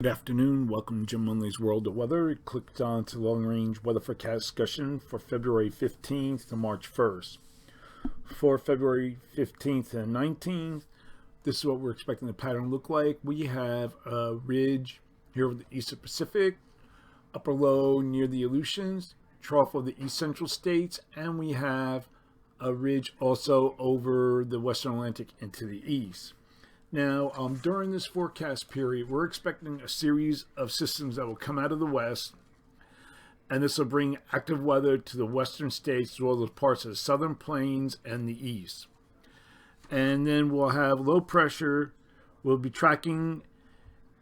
Good afternoon. Welcome to Jim Munley's World of Weather. Clicked on to long range weather forecast discussion for February 15th to March 1st. For February 15th and 19th, this is what we're expecting the pattern to look like. We have a ridge here over the eastern Pacific, upper low near the Aleutians, trough of the east central states, and we have a ridge also over the western Atlantic into the east. Now, during this forecast period, we're expecting a series of systems that will come out of the west, and this will bring active weather to the western states as well as parts of the southern plains and the east. And then we'll have low pressure. We'll be tracking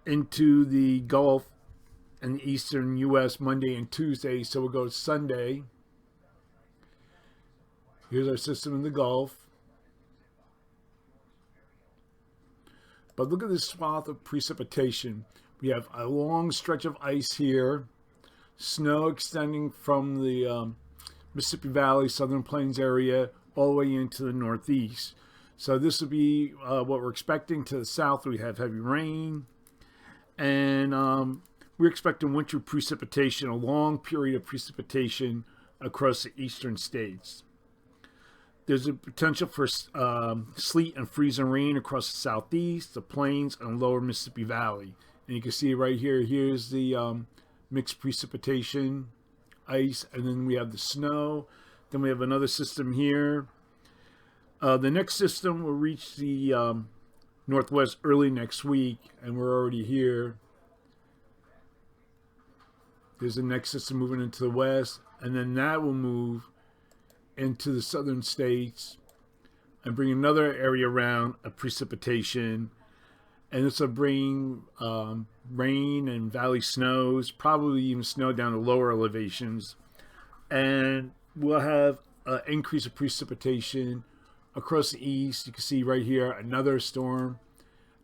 into the Gulf and the eastern U.S. Monday and Tuesday, so we'll go Sunday. Here's our system in the Gulf. But look at this swath of precipitation. We have a long stretch of ice here, snow extending from the Mississippi Valley, Southern Plains area, all the way into the Northeast. So this will be what we're expecting. To the south, we have heavy rain. And we're expecting winter precipitation, a long period of precipitation across the eastern states. There's a potential for sleet and freezing rain across the southeast, the plains, and lower Mississippi Valley. And you can see right here, here's the mixed precipitation, ice, and then we have the snow. Then we have another system here. The next system will reach the northwest early next week, and we're already here. There's the next system moving into the west, and then that will move into the southern states and bring another area around of precipitation, and this will bring rain and valley snows, probably even snow down to lower elevations, and we'll have an increase of precipitation across the east. You can see right here another storm,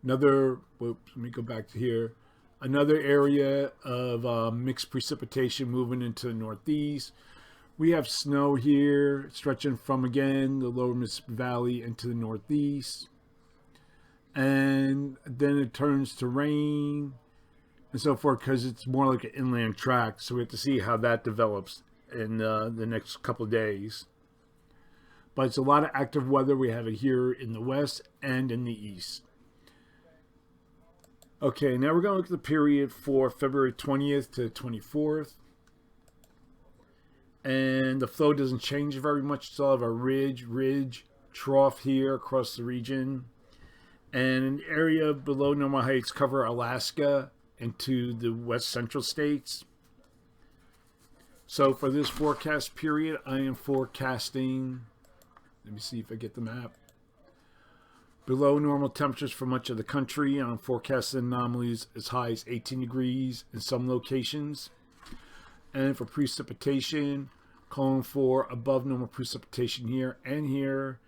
whoops, let me go back to here, another area of mixed precipitation moving into the northeast. We have snow here stretching from, again, the lower Mississippi Valley into the northeast. And then it turns to rain and so forth because it's more like an inland tract. So we have to see how that develops in the next couple of days. But it's a lot of active weather. We have it here in the west and in the east. Okay, now we're going to look at the period for February 20th to 24th. And the flow doesn't change very much. Still have a ridge trough here across the region, and an area below normal heights cover Alaska into the west central states. So for this forecast period, I am forecasting, let me see if I get the map, below normal temperatures for much of the country, and I'm forecasting anomalies as high as 18 degrees in some locations. And for precipitation, calling for above normal precipitation here and here.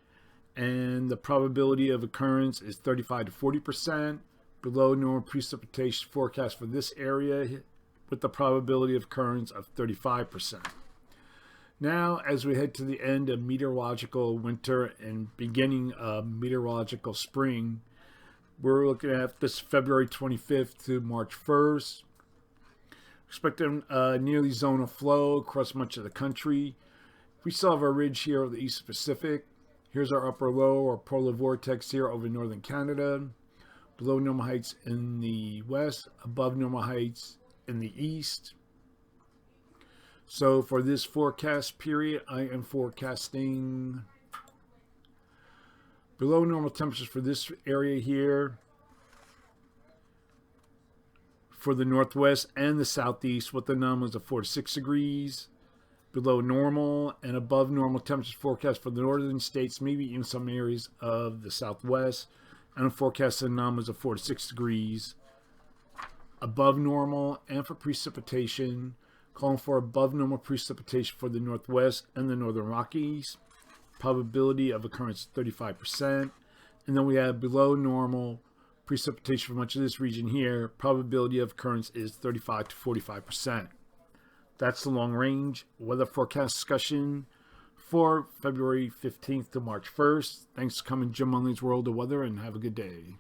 And the probability of occurrence is 35 to 40%. Below normal precipitation forecast for this area with the probability of occurrence of 35%. Now, as we head to the end of meteorological winter and beginning of meteorological spring, we're looking at this February 25th to March 1st. Expecting a nearly zonal flow across much of the country. We still have our ridge here over the East Pacific. Here's our upper low or polar vortex here over northern Canada. Below normal heights in the west, above normal heights in the east. So for this forecast period, I am forecasting below normal temperatures for this area here. For the northwest and the southeast, with the anomalies of 4 to 6 degrees below normal, and above normal temperatures forecast for the northern states, maybe in some areas of the southwest, and a forecast anomalies of 4 to 6 degrees above normal. And for precipitation, calling for above normal precipitation for the northwest and the northern Rockies, probability of occurrence 35%. And then we have below normal precipitation for much of this region here. Probability of occurrence is 35 to 45%. That's the long range weather forecast discussion for February 15th to March 1st. Thanks for coming, Jim Munley's World of Weather, and have a good day.